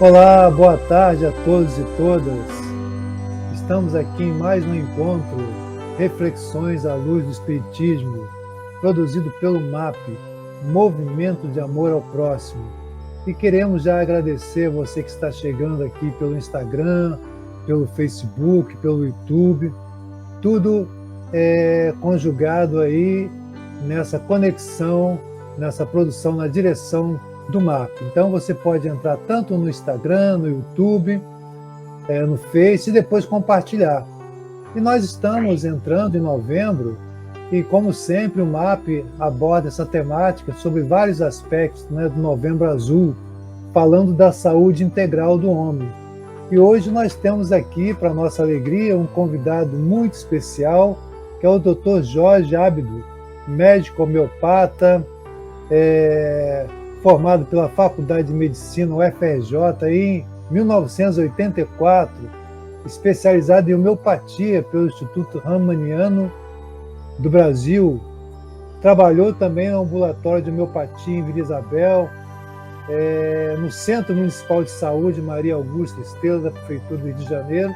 Olá, boa tarde a todos e todas. Estamos aqui em mais um encontro, Reflexões à Luz do Espiritismo, produzido pelo MAP, Movimento de Amor ao Próximo. E queremos já agradecer você que está chegando aqui pelo Instagram, pelo Facebook, pelo YouTube, tudo conjugado aí nessa conexão, nessa produção na direção do MAP. Então você pode entrar tanto no Instagram, no YouTube, no Face e depois compartilhar. E nós estamos entrando em novembro e, como sempre, o MAP aborda essa temática sobre vários aspectos, do Novembro Azul, falando da saúde integral do homem. E hoje nós temos aqui, para nossa alegria, um convidado muito especial, que é o Dr. Jorge Ábido, médico homeopata, formado pela Faculdade de Medicina, UFRJ, em 1984, especializado em homeopatia pelo Instituto Ramaniano do Brasil. Trabalhou também no ambulatório de homeopatia em Vila Isabel, no Centro Municipal de Saúde Maria Augusta Estrela, da Prefeitura do Rio de Janeiro,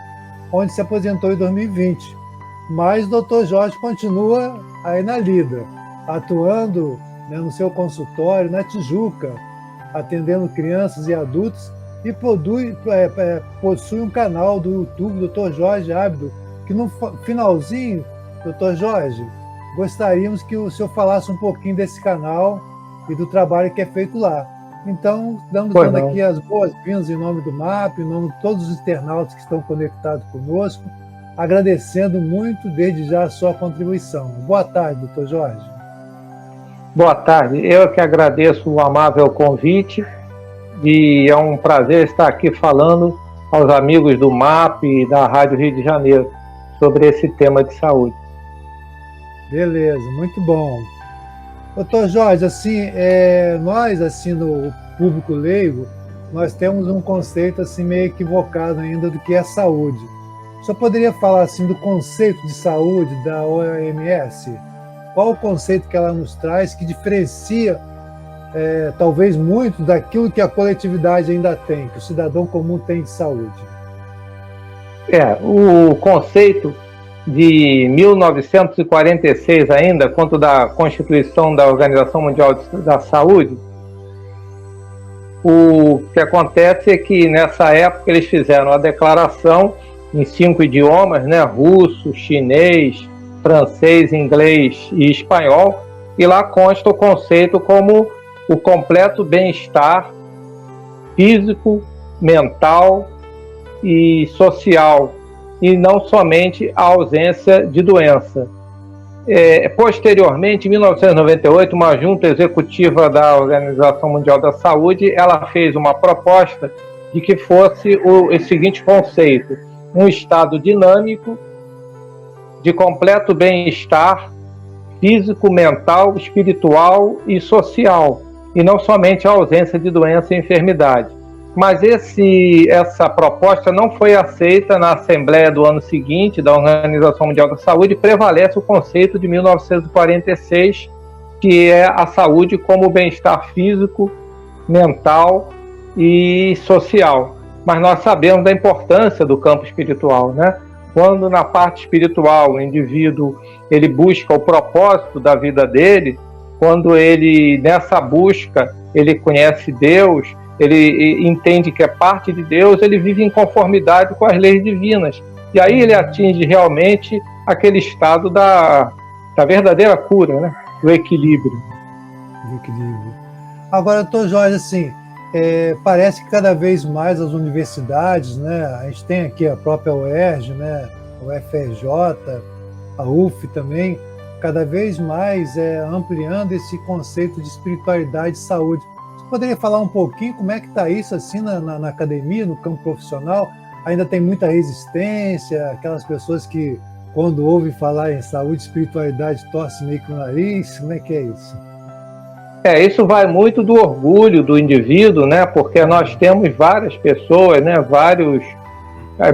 onde se aposentou em 2020. Mas o Dr. Jorge continua aí na lida, atuando no seu consultório, na Tijuca, atendendo crianças e adultos, e possui um canal do YouTube, Dr. Jorge Ábido, que no finalzinho, Dr. Jorge, gostaríamos que o senhor falasse um pouquinho desse canal e do trabalho que é feito lá. Então, dando aqui as boas-vindas em nome do MAP, em nome de todos os internautas que estão conectados conosco, agradecendo muito desde já a sua contribuição. Boa tarde, Dr. Jorge. Boa tarde, eu que agradeço o amável convite e é um prazer estar aqui falando aos amigos do MAP e da Rádio Rio de Janeiro sobre esse tema de saúde. Beleza, muito bom. Doutor Jorge, nós, no público leigo, nós temos um conceito meio equivocado ainda do que é saúde. O senhor poderia falar do conceito de saúde da OMS? Qual o conceito que ela nos traz que diferencia, talvez muito, daquilo que a coletividade ainda tem, que o cidadão comum tem de saúde? O conceito de 1946 ainda, quanto da Constituição da Organização Mundial da Saúde, o que acontece é que nessa época eles fizeram a declaração em 5 idiomas, russo, chinês, francês, inglês e espanhol, e lá consta o conceito como o completo bem-estar físico, mental e social, e não somente a ausência de doença. Posteriormente, em 1998, uma junta executiva da Organização Mundial da Saúde, ela fez uma proposta de que fosse o seguinte conceito: um estado dinâmico de completo bem-estar físico, mental, espiritual e social, e não somente a ausência de doença e enfermidade. Mas essa proposta não foi aceita na Assembleia do ano seguinte da Organização Mundial da Saúde, e prevalece o conceito de 1946, que é a saúde como bem-estar físico, mental e social. Mas nós sabemos da importância do campo espiritual, Quando na parte espiritual o indivíduo ele busca o propósito da vida dele, quando ele nessa busca ele conhece Deus, ele entende que é parte de Deus, ele vive em conformidade com as leis divinas. E aí ele atinge realmente aquele estado da verdadeira cura, do equilíbrio. Agora, doutor Jorge, parece que cada vez mais as universidades, a gente tem aqui a própria UERJ, a UFRJ, a UF também, cada vez mais ampliando esse conceito de espiritualidade e saúde. Você poderia falar um pouquinho como é que está isso na academia, no campo profissional? Ainda tem muita resistência, aquelas pessoas que, quando ouvem falar em saúde e espiritualidade, torcem meio que o nariz? Como é que é isso? Isso vai muito do orgulho do indivíduo, porque nós temos várias pessoas, vários,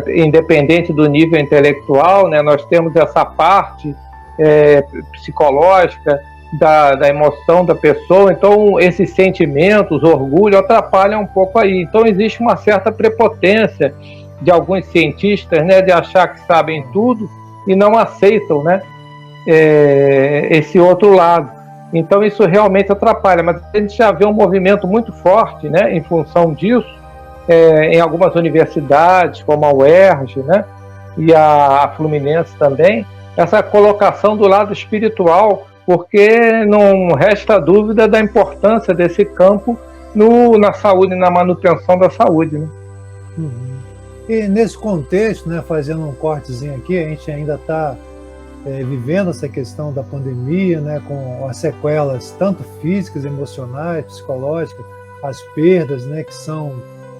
independente do nível intelectual, nós temos essa parte psicológica da emoção da pessoa. Então, esses sentimentos, orgulho, atrapalham um pouco aí. Então, existe uma certa prepotência de alguns cientistas, né, de achar que sabem tudo e não aceitam, né, esse outro lado. Então, isso realmente atrapalha. Mas a gente já vê um movimento muito forte, né, em função disso, em algumas universidades, como a UERJ, né, e a Fluminense também, essa colocação do lado espiritual, porque não resta dúvida da importância desse campo na saúde, na manutenção da saúde, né? Uhum. E nesse contexto, né, fazendo um cortezinho aqui, a gente ainda está vivendo essa questão da pandemia, né, com as sequelas tanto físicas, emocionais, psicológicas, as perdas, né, que são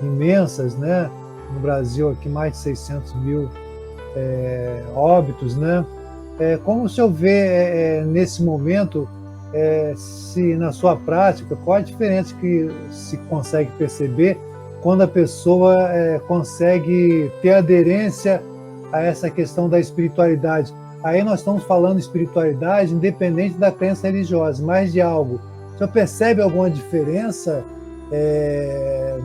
imensas, né? No Brasil aqui mais de 600 mil óbitos, né? Como o senhor vê nesse momento, se na sua prática, qual a diferença que se consegue perceber quando a pessoa consegue ter aderência a essa questão da espiritualidade? Aí nós estamos falando de espiritualidade independente da crença religiosa, mas de algo. O senhor percebe alguma diferença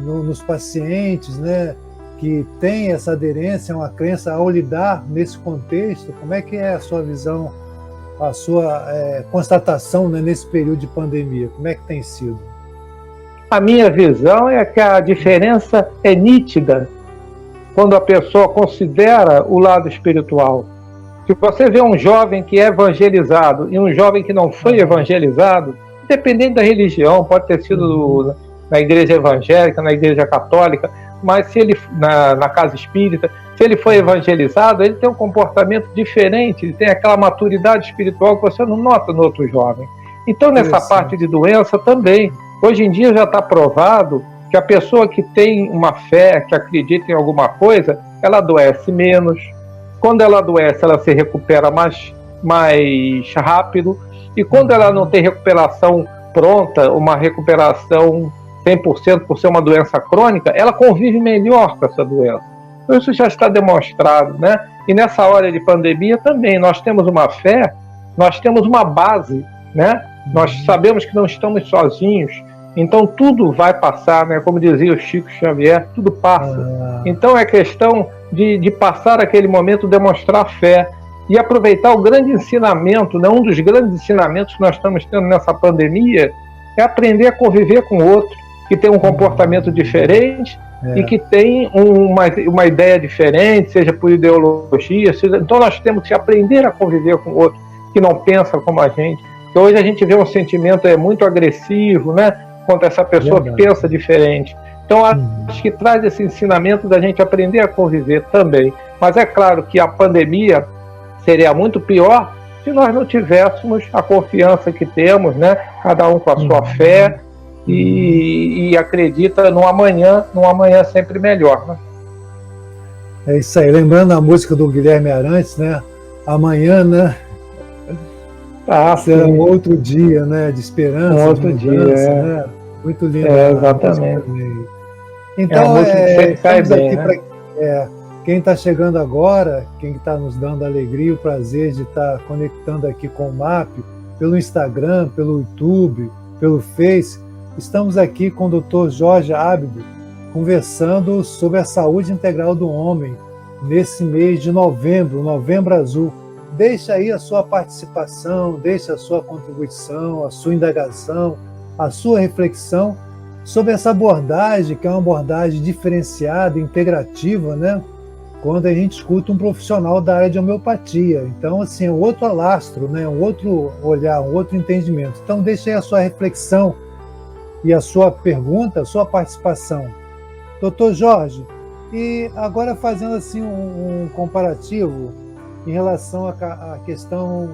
nos pacientes, né, que tem essa aderência a uma crença ao lidar nesse contexto? Como é que é a sua visão, a sua constatação, né, nesse período de pandemia? Como é que tem sido? A minha visão é que a diferença é nítida quando a pessoa considera o lado espiritual. Se você vê um jovem que é evangelizado e um jovem que não foi evangelizado, independente da religião, pode ter sido na igreja evangélica, na igreja católica, mas se ele na casa espírita, se ele foi evangelizado, ele tem um comportamento diferente, ele tem aquela maturidade espiritual que você não nota no outro jovem. Então, nessa parte de doença também, hoje em dia já está provado que a pessoa que tem uma fé, que acredita em alguma coisa, ela adoece menos. Quando ela adoece, ela se recupera mais rápido. E quando ela não tem recuperação pronta, uma recuperação 100% por ser uma doença crônica, ela convive melhor com essa doença. Então, isso já está demonstrado, né? E nessa hora de pandemia também, nós temos uma fé, nós temos uma base, né? Nós sabemos que não estamos sozinhos. Então, tudo vai passar, né? Como dizia o Chico Xavier, tudo passa. Então, é questão de passar aquele momento, demonstrar fé e aproveitar o grande ensinamento, né? Um dos grandes ensinamentos que nós estamos tendo nessa pandemia é aprender a conviver com o outro, que tem um comportamento diferente e que tem uma ideia diferente, seja por ideologia, então nós temos que aprender a conviver com o outro, que não pensa como a gente. Porque hoje a gente vê um sentimento muito agressivo, né? Contra essa pessoa que pensa diferente. Então, acho que traz esse ensinamento da gente aprender a conviver também. Mas é claro que a pandemia seria muito pior se nós não tivéssemos a confiança que temos, né? Cada um com a sua fé e acredita num amanhã sempre melhor, né? É isso aí. Lembrando a música do Guilherme Arantes, né? Amanhã, né? Será um outro dia, né? De esperança, um outro de mudança, dia, né? Muito lindo. Exatamente. Então, estamos bem, aqui né? para quem está chegando agora, quem está nos dando a alegria e o prazer de estar conectando aqui com o MAP, pelo Instagram, pelo YouTube, pelo Face, estamos aqui com o Dr. Jorge Ábido, conversando sobre a saúde integral do homem, nesse mês de novembro, Novembro Azul. Deixa aí a sua participação, deixa a sua contribuição, a sua indagação, a sua reflexão sobre essa abordagem, que é uma abordagem diferenciada, integrativa, né? Quando a gente escuta um profissional da área de homeopatia. Então, assim, é um outro alastro, né? Um outro olhar, um outro entendimento. Então, deixa aí a sua reflexão e a sua pergunta, a sua participação. Doutor Jorge, e agora fazendo assim um comparativo em relação à questão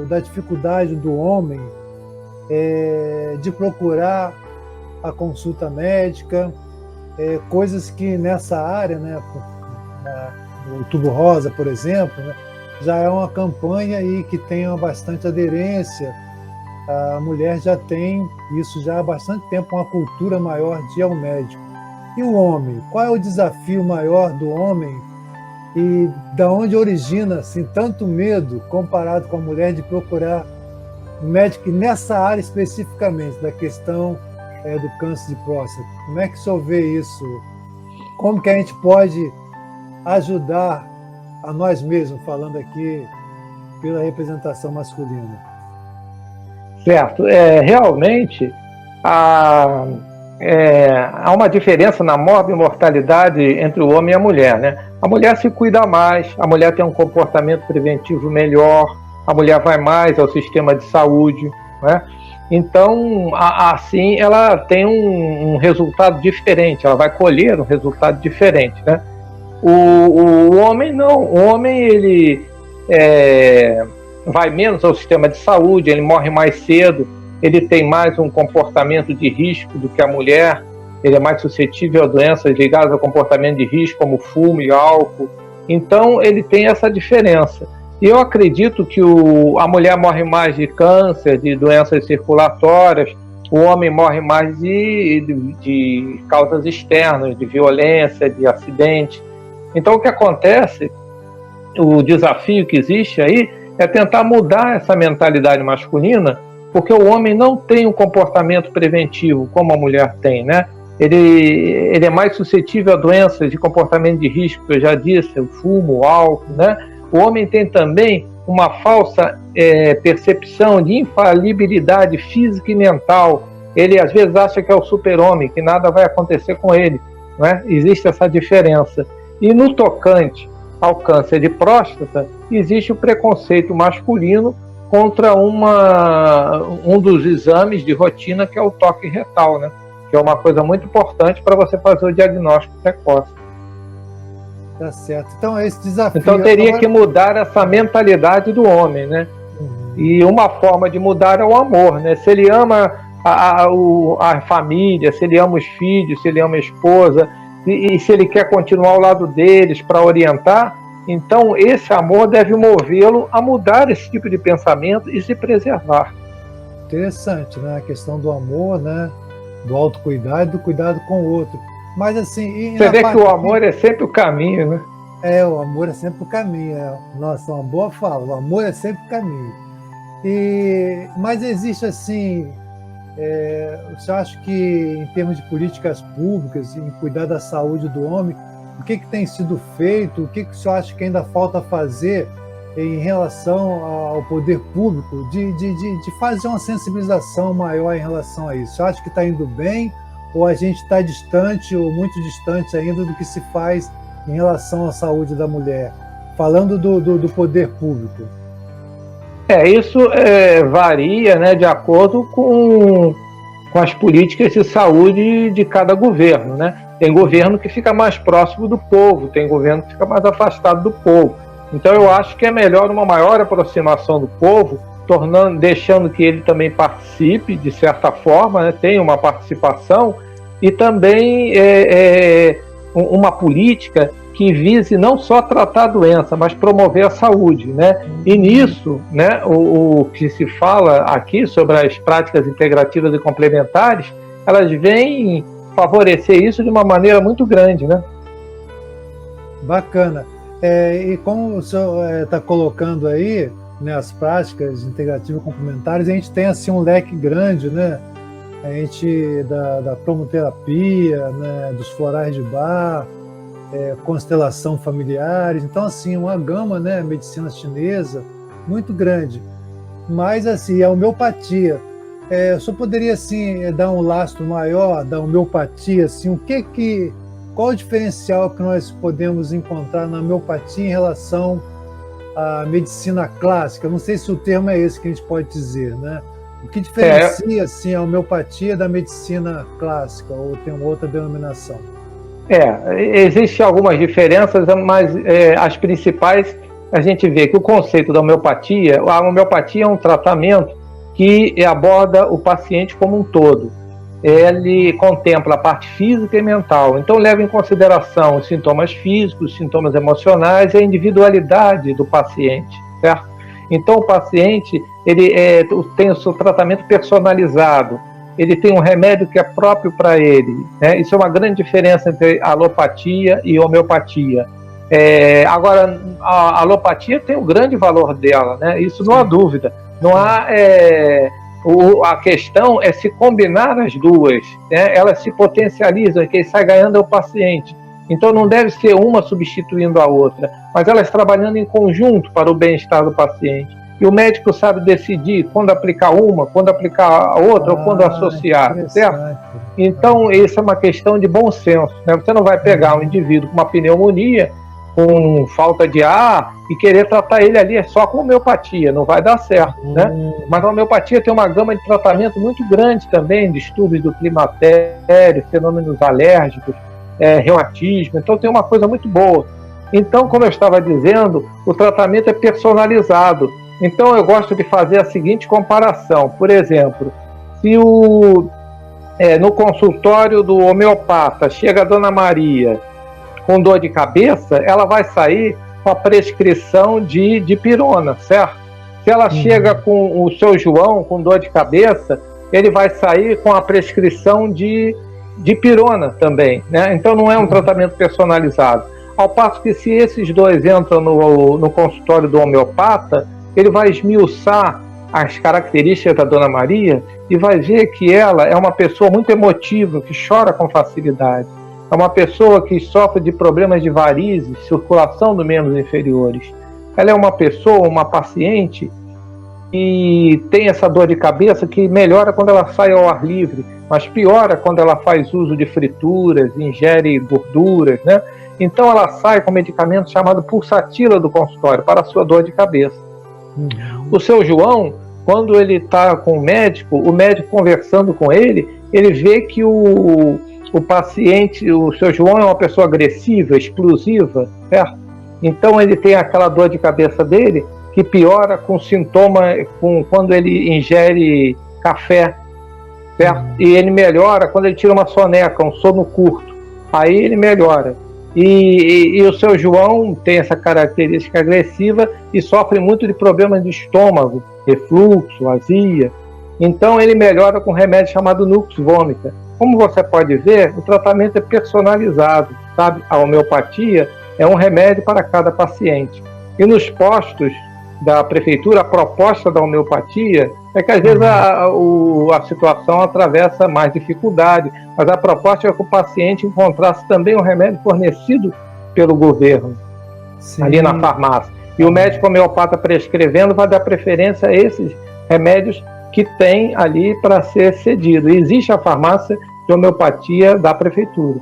da dificuldade do homem de procurar a consulta médica, coisas que nessa área, né, no Outubro Rosa, por exemplo, né, já é uma campanha aí que tem bastante aderência. A mulher já tem isso já há bastante tempo, uma cultura maior de ir ao médico. E o homem? Qual é o desafio maior do homem e da onde origina assim, tanto medo comparado com a mulher de procurar um médico nessa área especificamente, da questão do câncer de próstata. Como é que o senhor vê isso? Como que a gente pode ajudar a nós mesmos, falando aqui pela representação masculina? Certo. Realmente, há uma diferença na morbimortalidade entre o homem e a mulher, né? A mulher se cuida mais, a mulher tem um comportamento preventivo melhor, a mulher vai mais ao sistema de saúde, né? Então, assim, ela tem um resultado diferente, ela vai colher um resultado diferente, né? O homem não, o homem ele vai menos ao sistema de saúde, ele morre mais cedo, ele tem mais um comportamento de risco do que a mulher, ele é mais suscetível a doenças ligadas ao comportamento de risco, como fumo e álcool. Então, ele tem essa diferença. E eu acredito que a mulher morre mais de câncer, de doenças circulatórias, o homem morre mais de causas externas, de violência, de acidente. Então, o que acontece, o desafio que existe aí, é tentar mudar essa mentalidade masculina, porque o homem não tem um comportamento preventivo como a mulher tem, né? Ele é mais suscetível a doenças de comportamento de risco, que eu já disse, o fumo, o álcool, né? O homem tem também uma falsa percepção de infalibilidade física e mental. Ele às vezes acha que é o super-homem, que nada vai acontecer com ele, né? Existe essa diferença. E no tocante ao câncer de próstata, existe o preconceito masculino contra um dos exames de rotina, que é o toque retal, né? Que é uma coisa muito importante para você fazer o diagnóstico precoce. Tá certo. Então, esse desafio... Então, teria que mudar essa mentalidade do homem, né? E uma forma de mudar é o amor, né? Se ele ama a família, se ele ama os filhos, se ele ama a esposa, e se ele quer continuar ao lado deles para orientar, então esse amor deve movê-lo a mudar esse tipo de pensamento e se preservar. Interessante, né? A questão do amor, né? Do autocuidado e do cuidado com o outro. Mas assim... Você vê que o amor é sempre o caminho, né? O amor é sempre o caminho. Nossa, uma boa fala. O amor é sempre o caminho. Mas existe assim... você acha que em termos de políticas públicas, em cuidar da saúde do homem, o que tem sido feito? O que o senhor acha que ainda falta fazer em relação ao poder público de fazer uma sensibilização maior em relação a isso? Você acha que está indo bem ou a gente está distante ou muito distante ainda do que se faz em relação à saúde da mulher? Falando do poder público. Isso varia, né, de acordo com as políticas de saúde de cada governo, né? Tem governo que fica mais próximo do povo, tem governo que fica mais afastado do povo. Então eu acho que é melhor uma maior aproximação do povo, deixando que ele também participe, de certa forma, né, tenha uma participação, e também uma política que vise não só tratar a doença, mas promover a saúde, né? E nisso, né, o que se fala aqui sobre as práticas integrativas e complementares, elas vêm favorecer isso de uma maneira muito grande, né? Bacana. E como o senhor está colocando aí, né, as práticas integrativas e complementares, a gente tem assim um leque grande, né? A gente da cromoterapia, né, dos florais de Bach, constelação familiares, então assim uma gama, né, medicina chinesa muito grande. Mas assim a homeopatia, o senhor poderia assim dar um lastro maior da homeopatia, assim qual o diferencial que nós podemos encontrar na homeopatia em relação à medicina clássica? Não sei se o termo é esse que a gente pode dizer, né? O que diferencia assim a homeopatia da medicina clássica, ou tem uma outra denominação? Existem algumas diferenças, mas as principais, a gente vê que o conceito da homeopatia, a homeopatia é um tratamento que aborda o paciente como um todo. Ele contempla a parte física e mental, então leva em consideração os sintomas físicos, os sintomas emocionais e a individualidade do paciente, certo? Então o paciente ele tem o seu tratamento personalizado, ele tem um remédio que é próprio para ele, né? Isso é uma grande diferença entre alopatia e homeopatia. Agora, a alopatia tem o grande valor dela, né? Isso não há dúvida, Não há... a questão é se combinar as duas, né? Elas se potencializam, quem sai ganhando é o paciente. Então não deve ser uma substituindo a outra, mas elas trabalhando em conjunto para o bem-estar do paciente. E o médico sabe decidir quando aplicar uma, quando aplicar a outra, ou quando associar, certo? Então, isso é uma questão de bom senso, né? Você não vai pegar um indivíduo com uma pneumonia, com falta de ar, e querer tratar ele ali só com homeopatia, não vai dar certo, né? Mas a homeopatia tem uma gama de tratamento muito grande também, de estudos do climatério, fenômenos alérgicos, reumatismo, então tem uma coisa muito boa. Então, como eu estava dizendo, o tratamento é personalizado. Então, eu gosto de fazer a seguinte comparação. Por exemplo, se no consultório do homeopata chega a Dona Maria com dor de cabeça, ela vai sair com a prescrição de dipirona, certo? Se ela chega com o seu João com dor de cabeça, ele vai sair com a prescrição de dipirona também, né? Então, não é um tratamento personalizado. Ao passo que, se esses dois entram no consultório do homeopata, ele vai esmiuçar as características da Dona Maria e vai ver que ela é uma pessoa muito emotiva, que chora com facilidade. É uma pessoa que sofre de problemas de varizes, circulação dos membros inferiores. Ela é uma pessoa, uma paciente, que tem essa dor de cabeça que melhora quando ela sai ao ar livre, mas piora quando ela faz uso de frituras, ingere gorduras, né? Então ela sai com medicamento chamado pulsatila do consultório para a sua dor de cabeça. O seu João, quando ele está com o médico conversando com ele vê que o paciente, o seu João é uma pessoa agressiva, explosiva, certo? Então ele tem aquela dor de cabeça dele que piora com sintoma quando ele ingere café, certo? E ele melhora quando ele tira uma soneca, um sono curto. Aí ele melhora. E o seu João tem essa característica agressiva e sofre muito de problemas de estômago, refluxo, azia. Então ele melhora com um remédio chamado Nux Vomica. Como você pode ver, o tratamento é personalizado, sabe? A homeopatia é um remédio para cada paciente. E nos postos da prefeitura, a proposta da homeopatia é que às vezes a situação atravessa mais dificuldade, mas a proposta é que o paciente encontrasse também um remédio fornecido pelo governo, ali na farmácia. E o médico homeopata prescrevendo vai dar preferência a esses remédios que tem ali para ser cedido. E existe a farmácia de homeopatia da prefeitura.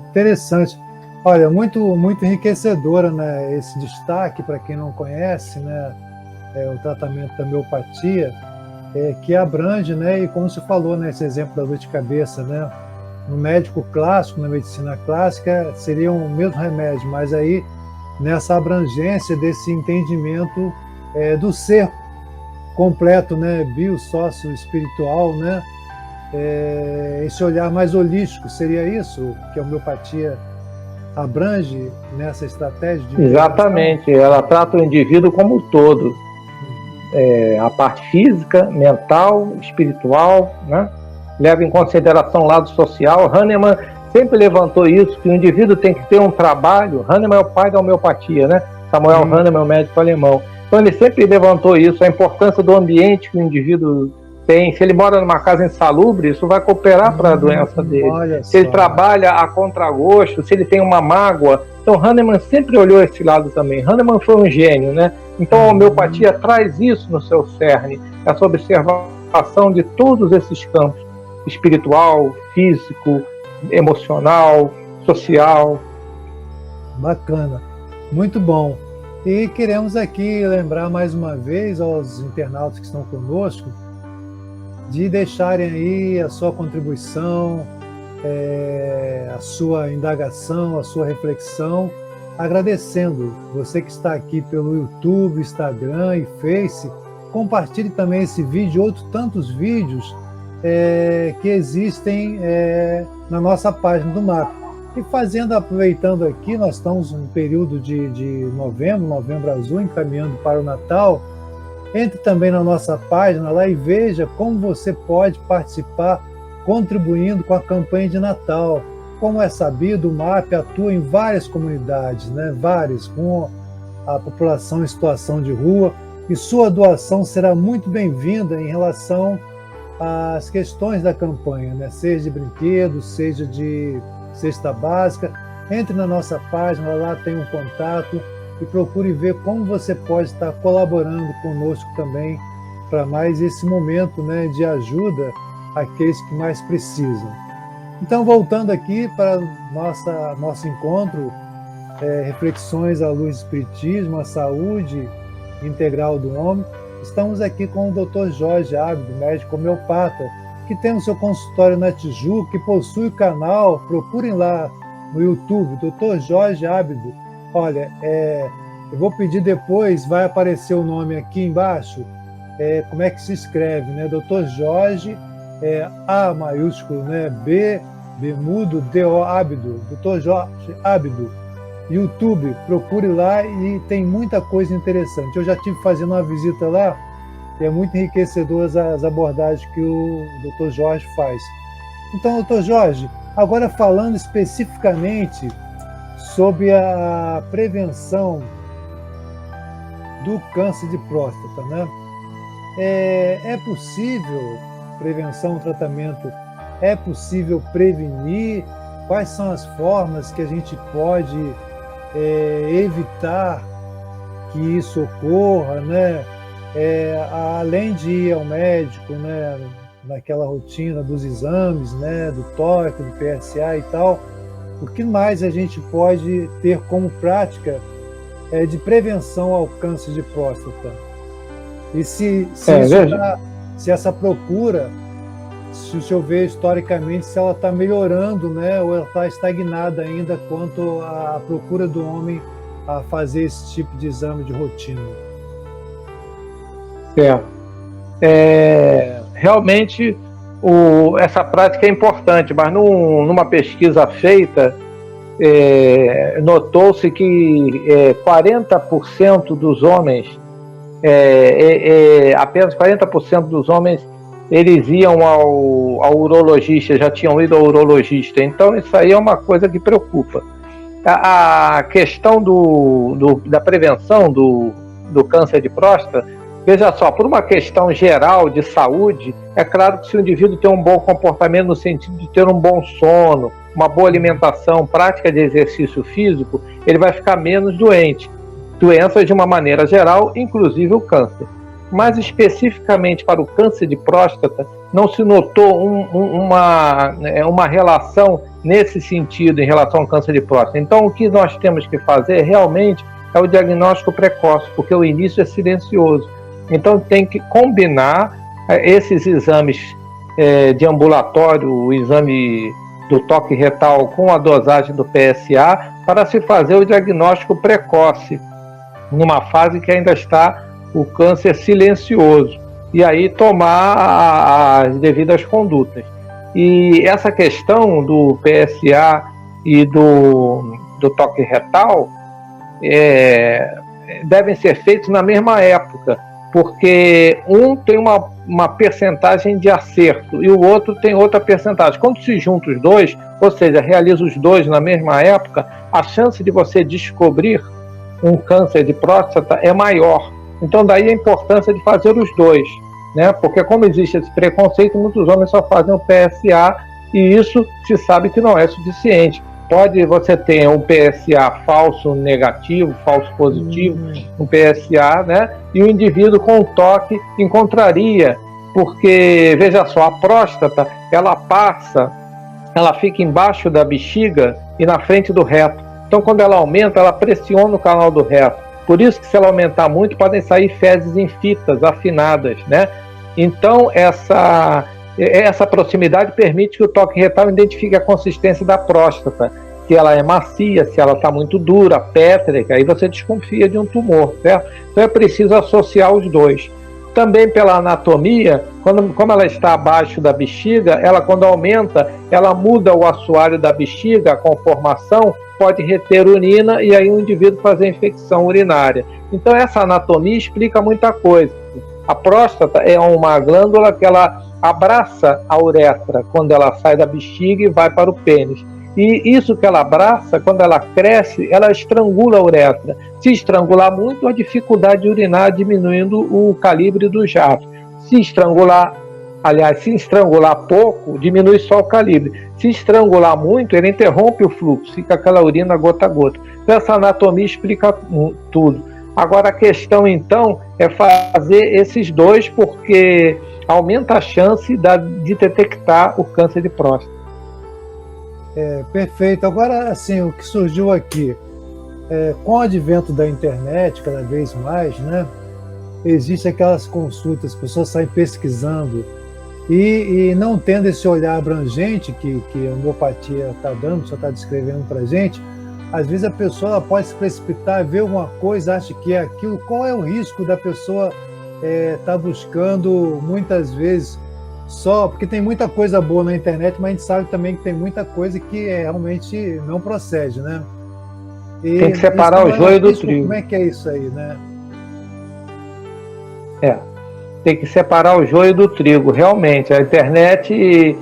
Interessante. Olha, muito, muito enriquecedora, né, esse destaque para quem não conhece, né, o tratamento da homeopatia, que abrange, né, e como você falou, né, esse exemplo da dor de cabeça, né, no médico clássico, na medicina clássica, seria o mesmo remédio, mas aí nessa abrangência desse entendimento do ser completo, né, bio, sócio, espiritual, né, esse olhar mais holístico, seria isso que a homeopatia abrange nessa estratégia de... Exatamente, ela trata o indivíduo como um todo, a parte física, mental, espiritual, né? Leva em consideração o lado social. Hahnemann sempre levantou isso, que o indivíduo tem que ter um trabalho. Hahnemann é o pai da homeopatia, né? Samuel Hahnemann é o médico alemão. Então ele sempre levantou isso, a importância do ambiente que o indivíduo tem. Se ele mora numa casa insalubre, isso vai cooperar para a doença dele. Se ele trabalha a contragosto, se ele tem uma mágoa. Então Hahnemann sempre olhou esse lado também. Hahnemann foi um gênio, né? Então a homeopatia traz isso no seu cerne, essa observação de todos esses campos, espiritual, físico, emocional, social. Bacana, muito bom. E queremos aqui lembrar mais uma vez aos internautas que estão conosco de deixarem aí a sua contribuição, a sua indagação, a sua reflexão, agradecendo você que está aqui pelo YouTube, Instagram e Face. Compartilhe também esse vídeo e outros tantos vídeos que existem na nossa página do MAP. E aproveitando aqui, nós estamos em um período de novembro azul, encaminhando para o Natal. Entre também na nossa página lá e veja como você pode participar contribuindo com a campanha de Natal. Como é sabido, o MAP atua em várias comunidades, né? Várias, com a população em situação de rua, e sua doação será muito bem-vinda em relação às questões da campanha, né? Seja de brinquedos, seja de cesta básica. Entre na nossa página, lá tem um contato e procure ver como você pode estar colaborando conosco também para mais esse momento, né, de ajuda àqueles que mais precisam. Então, voltando aqui para nosso encontro, reflexões à luz do Espiritismo, a saúde integral do homem, estamos aqui com o Dr. Jorge Ábido, médico homeopata, que tem o seu consultório na Tijuca, que possui o canal, procurem lá no YouTube, Dr. Jorge Ábido. Olha, eu vou pedir depois, vai aparecer o nome aqui embaixo, como é que se escreve, né? Dr. Jorge, A maiúsculo, né? B mudo, D-O, Ábido, Dr. Jorge Ábido. YouTube, procure lá e tem muita coisa interessante. Eu já estive fazendo uma visita lá e é muito enriquecedor as abordagens que o Dr. Jorge faz. Então, Dr. Jorge, agora falando especificamente sobre a prevenção do câncer de próstata, né? É possível prevenção, tratamento, é possível prevenir? Quais são as formas que a gente pode evitar que isso ocorra, né? Além de ir ao médico, né, naquela rotina dos exames, né, do toque, do PSA e tal, o que mais a gente pode ter como prática de prevenção ao câncer de próstata? E se essa procura, se o senhor vê historicamente, se ela está melhorando, né, ou ela está estagnada ainda quanto à procura do homem a fazer esse tipo de exame de rotina? Realmente essa prática é importante, mas numa pesquisa feita, notou-se que 40% dos homens, apenas 40% dos homens, eles iam ao urologista, já tinham ido ao urologista. Então isso aí é uma coisa que preocupa. A questão da prevenção do câncer de próstata, veja só, por uma questão geral de saúde, é claro que se o indivíduo tem um bom comportamento no sentido de ter um bom sono, uma boa alimentação, prática de exercício físico, ele vai ficar menos doente. Doenças de uma maneira geral, inclusive o câncer. Mas especificamente para o câncer de próstata, não se notou uma relação nesse sentido em relação ao câncer de próstata. Então, o que nós temos que fazer realmente é o diagnóstico precoce, porque o início é silencioso. Então, tem que combinar esses exames de ambulatório, o exame do toque retal com a dosagem do PSA, para se fazer o diagnóstico precoce, numa fase que ainda está o câncer silencioso, e aí tomar as devidas condutas. E essa questão do PSA e do toque retal devem ser feitos na mesma época, porque um tem uma percentagem de acerto e o outro tem outra percentagem. Quando se junta os dois, ou seja, realiza os dois na mesma época, a chance de você descobrir um câncer de próstata é maior. Então daí a importância de fazer os dois, né? Porque como existe esse preconceito, muitos homens só fazem o PSA e isso se sabe que não é suficiente. Pode você ter um PSA falso negativo, falso positivo, um PSA, né? E o indivíduo com toque encontraria, porque, veja só, a próstata, ela fica embaixo da bexiga e na frente do reto. Então quando ela aumenta, ela pressiona o canal do reto. Por isso que se ela aumentar muito, podem sair fezes em fitas afinadas, né? Então essa proximidade permite que o toque retal identifique a consistência da próstata, se ela é macia, se ela está muito dura, pétrica, aí você desconfia de um tumor, certo? Então é preciso associar os dois. Também pela anatomia, como ela está abaixo da bexiga, ela quando aumenta, ela muda o assoalho da bexiga, a conformação, pode reter urina e aí o indivíduo fazer infecção urinária. Então essa anatomia explica muita coisa. A próstata é uma glândula que ela abraça a uretra quando ela sai da bexiga e vai para o pênis. E isso que ela abraça, quando ela cresce, ela estrangula a uretra. Se estrangular muito, a dificuldade de urinar diminuindo o calibre do jato. Se estrangular pouco, diminui só o calibre. Se estrangular muito, ele interrompe o fluxo, fica aquela urina gota a gota. Então, essa anatomia explica tudo. Agora, a questão, então, é fazer esses dois, porque aumenta a chance de detectar o câncer de próstata. Perfeito. Agora, assim, o que surgiu aqui, com o advento da internet, cada vez mais, né, existem aquelas consultas, as pessoas saem pesquisando e não tendo esse olhar abrangente que a homeopatia está dando, o senhor está descrevendo para a gente. Às vezes a pessoa ela pode se precipitar, ver alguma coisa, acha que é aquilo. Qual é o risco da pessoa estar buscando, muitas vezes, só... Porque tem muita coisa boa na internet, mas a gente sabe também que tem muita coisa que realmente não procede, né? E tem que separar o joio do trigo. Como é que é isso aí, né? Tem que separar o joio do trigo, realmente. A internet,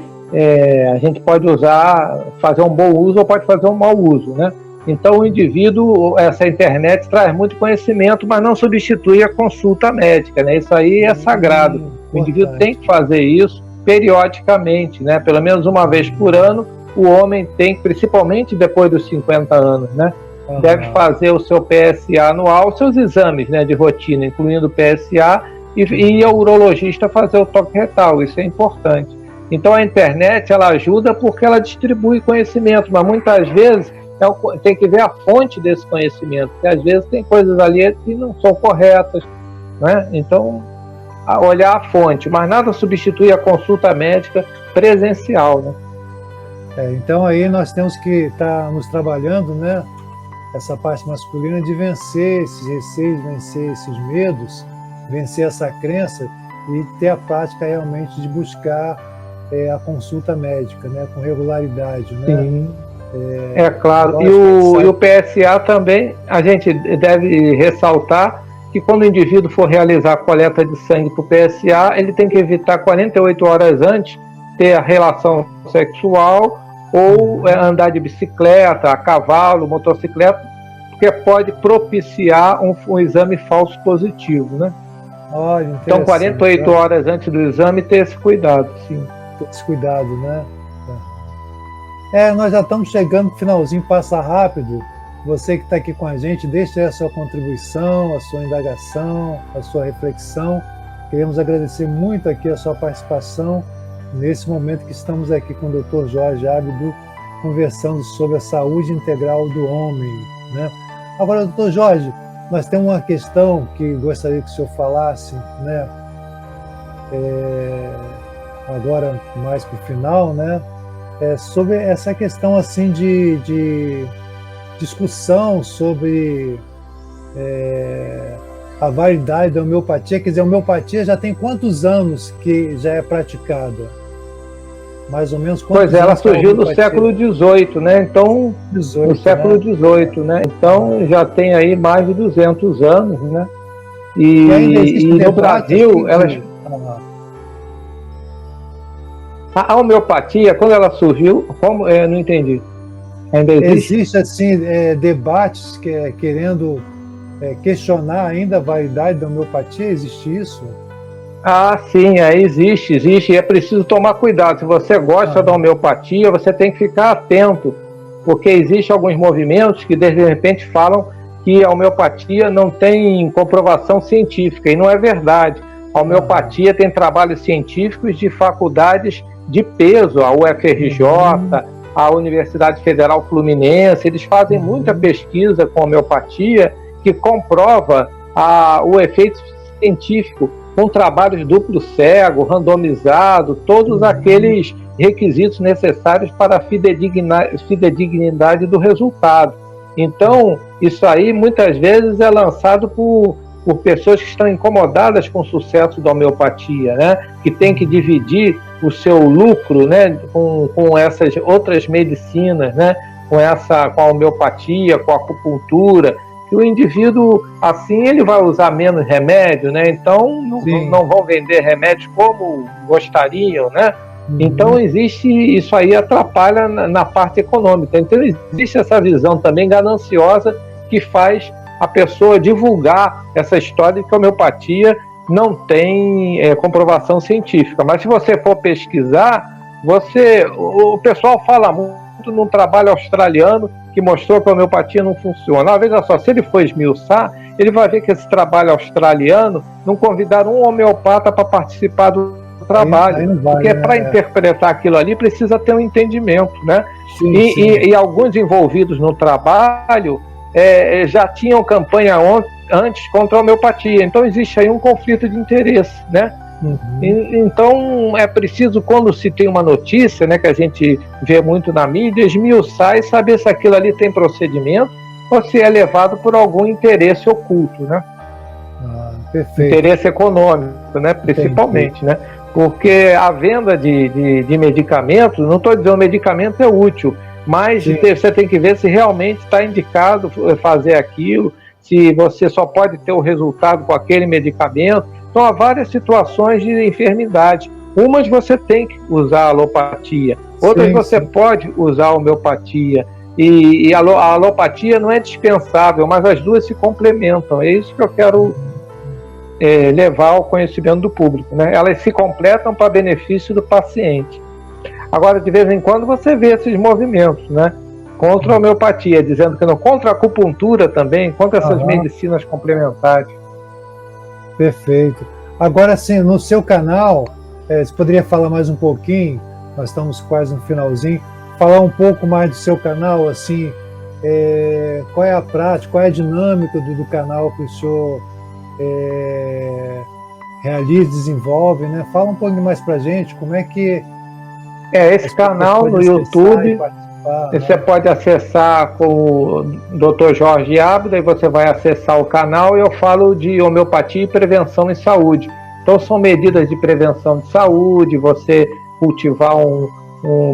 a gente pode usar, fazer um bom uso ou pode fazer um mau uso, né? Então, o indivíduo, essa internet traz muito conhecimento, mas não substitui a consulta médica, né? Isso aí é sagrado. O indivíduo tem que fazer isso periodicamente, né? Pelo menos uma vez por ano, o homem tem, principalmente depois dos 50 anos, né? Deve fazer o seu PSA anual, seus exames, né, de rotina, incluindo o PSA, e o urologista fazer o toque retal. Isso é importante. Então, a internet, ela ajuda porque ela distribui conhecimento, mas muitas vezes tem que ver a fonte desse conhecimento, porque às vezes tem coisas ali que não são corretas, né? Então, olhar a fonte, mas nada substitui a consulta médica presencial, né? Então aí nós temos que estar nos trabalhando, né, essa parte masculina, de vencer esses receios, vencer esses medos, vencer essa crença e ter a prática realmente de buscar a consulta médica, né, com regularidade, né? Sim. Claro. E o PSA também, a gente deve ressaltar que quando o indivíduo for realizar a coleta de sangue para o PSA, ele tem que evitar 48 horas antes ter a relação sexual ou andar de bicicleta, a cavalo, motocicleta, porque pode propiciar um exame falso positivo, né? Então, 48 horas antes do exame, ter esse cuidado, sim. Ter esse cuidado, né? Nós já estamos chegando no finalzinho, passa rápido. Você que está aqui com a gente, deixe a sua contribuição, a sua indagação, a sua reflexão. Queremos agradecer muito aqui a sua participação nesse momento que estamos aqui com o Dr. Jorge Ábido, conversando sobre a saúde integral do homem, né? Agora, Dr. Jorge, nós temos uma questão que gostaria que o senhor falasse, né? Agora, mais para o final, né? Sobre essa questão assim de discussão sobre a validade da homeopatia. Quer dizer, a homeopatia já tem quantos anos que já é praticada? Mais ou menos quantos anos? Pois ela surgiu no século XVIII, né? Então, no século XVIII, né? Então já tem aí mais de 200 anos, né? E no Brasil, elas... A homeopatia, quando ela surgiu, como não entendi. Ainda existe assim debates querendo questionar ainda a validade da homeopatia? Existe isso? Sim, existe. E é preciso tomar cuidado. Se você gosta da homeopatia, você tem que ficar atento, porque existem alguns movimentos que de repente falam que a homeopatia não tem comprovação científica, e não é verdade. A homeopatia tem trabalhos científicos de faculdades de peso, a UFRJ, a Universidade Federal Fluminense. Eles fazem muita pesquisa com homeopatia que comprova o efeito científico, com trabalhos duplo cego, randomizado, todos aqueles requisitos necessários para a fidedignidade do resultado. Então, isso aí muitas vezes é lançado por pessoas que estão incomodadas com o sucesso da homeopatia, né? Que tem que dividir o seu lucro, né, com essas outras medicinas, né? Com a homeopatia, com a acupuntura. Que o indivíduo, assim, ele vai usar menos remédio, né? Então, não vão vender remédios como gostariam, né? Então, isso aí atrapalha na parte econômica. Então, existe essa visão também gananciosa que faz a pessoa divulgar essa história de que a homeopatia não tem comprovação científica. Mas se você for pesquisar, o pessoal fala muito num trabalho australiano que mostrou que a homeopatia não funciona. Veja só, se ele for esmiuçar, ele vai ver que esse trabalho australiano não convidaram um homeopata para participar do trabalho, aí vai, porque para interpretar aquilo ali precisa ter um entendimento, né? Sim, e alguns envolvidos no trabalho já tinham campanha antes contra a homeopatia, então existe aí um conflito de interesse, né? Então é preciso, quando se tem uma notícia, né, que a gente vê muito na mídia, esmiuçar e saber se aquilo ali tem procedimento ou se é levado por algum interesse oculto, né? Perfeito. Interesse econômico, né, principalmente, né? Porque a venda de medicamentos, não estou dizendo que o medicamento é útil, mas você tem que ver se realmente está indicado fazer aquilo, se você só pode ter o resultado com aquele medicamento. Então há várias situações de enfermidade. Umas você tem que usar a alopatia, outras você pode usar a homeopatia. E a alopatia não é dispensável, mas as duas se complementam. É isso que eu quero levar ao conhecimento do público, né? Elas se completam para benefício do paciente. Agora, de vez em quando, você vê esses movimentos, né? Contra a homeopatia, dizendo que não, contra a acupuntura também, contra essas medicinas complementares. Perfeito. Agora, sim, no seu canal, você poderia falar mais um pouquinho, nós estamos quase no finalzinho, falar um pouco mais do seu canal, assim, qual é a prática, qual é a dinâmica do canal que o senhor realiza, desenvolve, né? Fala um pouquinho mais pra gente, como é que... esse canal no YouTube, você pode acessar com o Dr. Jorge Ábida, e você vai acessar o canal, e eu falo de homeopatia e prevenção em saúde. Então são medidas de prevenção de saúde, você cultivar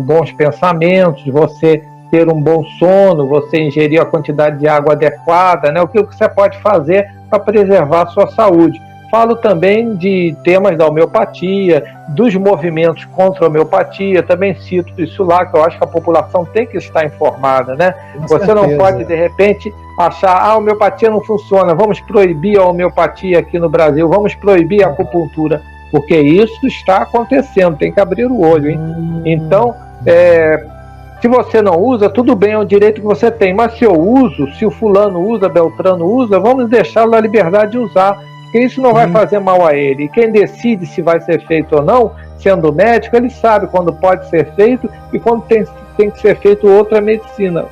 bons pensamentos, você ter um bom sono, você ingerir a quantidade de água adequada, né? O que você pode fazer para preservar a sua saúde. Falo também de temas da homeopatia, dos movimentos contra a homeopatia, também cito isso lá, que eu acho que a população tem que estar informada, né? Você não pode, de repente, achar a homeopatia não funciona, vamos proibir a homeopatia aqui no Brasil, vamos proibir a acupuntura, porque isso está acontecendo, tem que abrir o olho, hein? Então, se você não usa, tudo bem, é um direito que você tem, mas se eu uso, se o fulano usa, Beltrano usa, vamos deixá-lo na liberdade de usar, porque isso não vai fazer mal a ele. E quem decide se vai ser feito ou não, sendo médico, ele sabe quando pode ser feito e quando tem que ser feito outra medicina,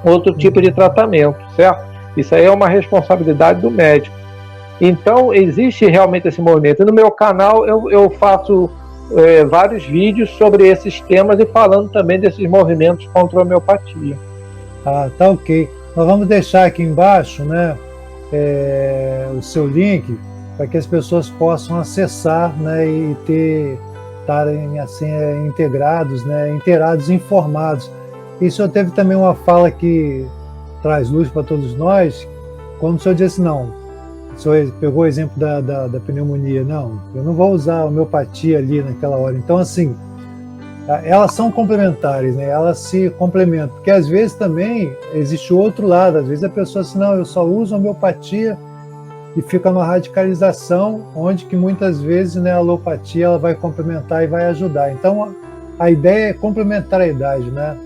outro tipo de tratamento, certo? Isso aí é uma responsabilidade do médico. Então, existe realmente esse movimento. E no meu canal eu faço vários vídeos sobre esses temas e falando também desses movimentos contra a homeopatia. Tá ok. Nós vamos deixar aqui embaixo, né, o seu link para que as pessoas possam acessar, né, e estarem assim integrados, né, inteirados, informados. E o senhor teve também uma fala que traz luz para todos nós, quando o senhor disse não, o senhor pegou o exemplo da pneumonia, não, eu não vou usar a homeopatia ali naquela hora. Então, assim, elas são complementares, né? Elas se complementam, porque às vezes também existe o outro lado, às vezes a pessoa assim, não, eu só uso homeopatia, e fica numa radicalização, onde que muitas vezes, né, a alopatia ela vai complementar e vai ajudar. Então a ideia é complementariedade, né?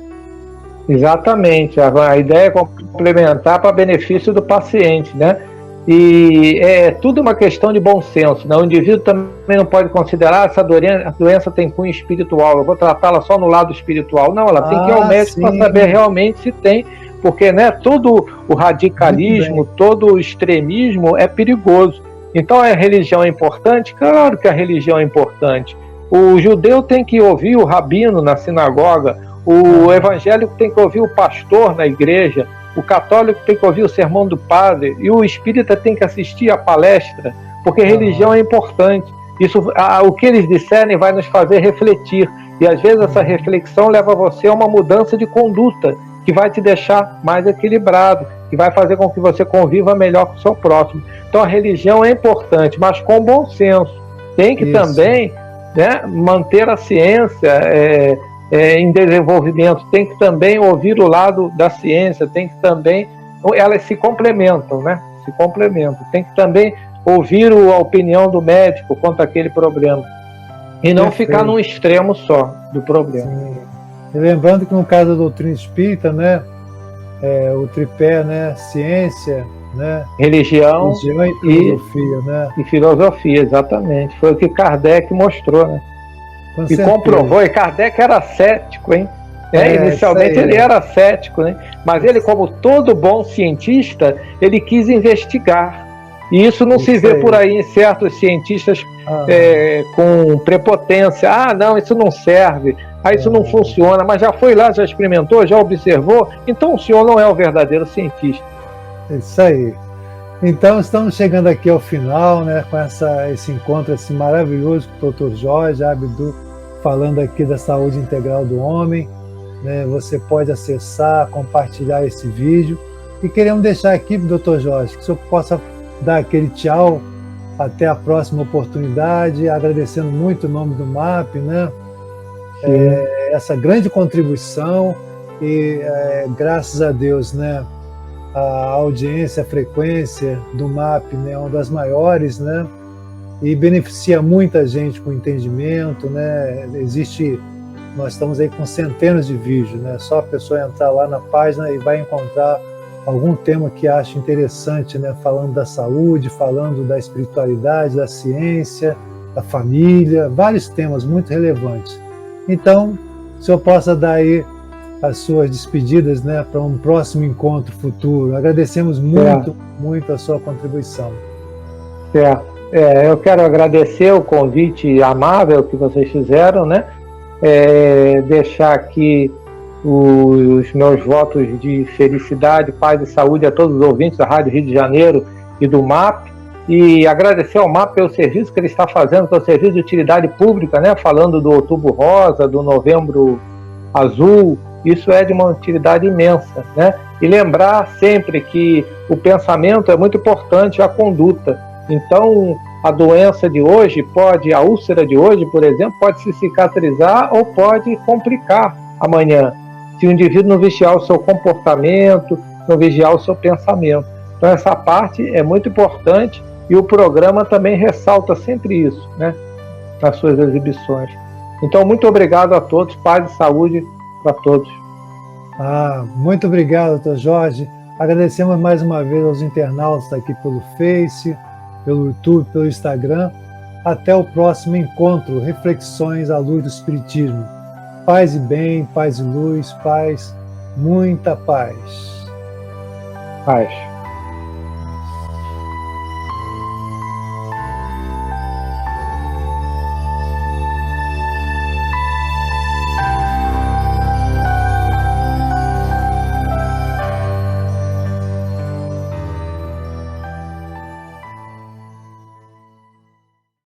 Exatamente, a ideia é complementar para benefício do paciente, né? E é tudo uma questão de bom senso, né? O indivíduo também não pode considerar essa doença tem cunho espiritual, eu vou tratá-la só no lado espiritual. Não, ela tem que ir ao médico para saber realmente se tem, porque, né, todo o radicalismo, todo o extremismo é perigoso. Então a religião é importante? Claro que a religião é importante. O judeu tem que ouvir o rabino na sinagoga, o evangélico tem que ouvir o pastor na igreja, o católico tem que ouvir o sermão do padre, e o espírita tem que assistir a palestra, porque religião é importante. Isso, o que eles disserem vai nos fazer refletir, e às vezes essa reflexão leva você a uma mudança de conduta, que vai te deixar mais equilibrado, que vai fazer com que você conviva melhor com o seu próximo. Então a religião é importante, mas com bom senso. Tem que também, né, manter a ciência em desenvolvimento, tem que também ouvir o lado da ciência, tem que também, elas se complementam, né? se complementam. Tem que também ouvir a opinião do médico quanto àquele problema. E não ficar num extremo só do problema. Sim. E lembrando que no caso da doutrina espírita, né, o tripé, né, ciência, né, religião e filosofia, né? E filosofia, exatamente. Foi o que Kardec mostrou, né? Com e certeza. Comprovou. E Kardec era cético, hein? Inicialmente ele era cético, né? Mas ele, como todo bom cientista, ele quis investigar. E isso não se vê por aí em certos cientistas com prepotência. Ah, não, isso não serve. Ah, isso não funciona. Mas já foi lá, já experimentou, já observou. Então o senhor não é o verdadeiro cientista. Isso aí. Então estamos chegando aqui ao final, né, com esse encontro assim, maravilhoso com o Dr. Jorge Abdu, falando aqui da saúde integral do homem. Né, você pode acessar, compartilhar esse vídeo. E queremos deixar aqui, Dr. Jorge, que o senhor possa dar aquele tchau, até a próxima oportunidade, agradecendo muito o nome do MAP, né? Essa grande contribuição e graças a Deus, né, a audiência, a frequência do MAP, né, é uma das maiores, né, e beneficia muita gente com entendimento, né? Nós estamos aí com centenas de vídeos, né? Só a pessoa entrar lá na página e vai encontrar algum tema que acha interessante, né? Falando da saúde, falando da espiritualidade, da ciência, da família, vários temas muito relevantes. Então, o senhor possa dar aí as suas despedidas, né, para um próximo encontro futuro. Agradecemos muito, muito a sua contribuição. Certo. Eu quero agradecer o convite amável que vocês fizeram, né? Deixar aqui os meus votos de felicidade, paz e saúde a todos os ouvintes da Rádio Rio de Janeiro e do MAP, e agradecer ao MAP pelo serviço que ele está fazendo, pelo serviço de utilidade pública, né? Falando do Outubro Rosa, do Novembro Azul, isso é de uma utilidade imensa, né? E lembrar sempre que o pensamento é muito importante, a conduta. Então, a doença de hoje a úlcera de hoje, por exemplo, pode se cicatrizar ou pode complicar amanhã, se o indivíduo não vigiar o seu comportamento, não vigiar o seu pensamento. Então, essa parte é muito importante e o programa também ressalta sempre isso, né, nas suas exibições. Então, muito obrigado a todos, paz e saúde para todos. Muito obrigado, Dr. Jorge. Agradecemos mais uma vez aos internautas aqui pelo Face, pelo YouTube, pelo Instagram. Até o próximo encontro, Reflexões à Luz do Espiritismo. Paz e bem, paz e luz, paz, muita paz. Paz.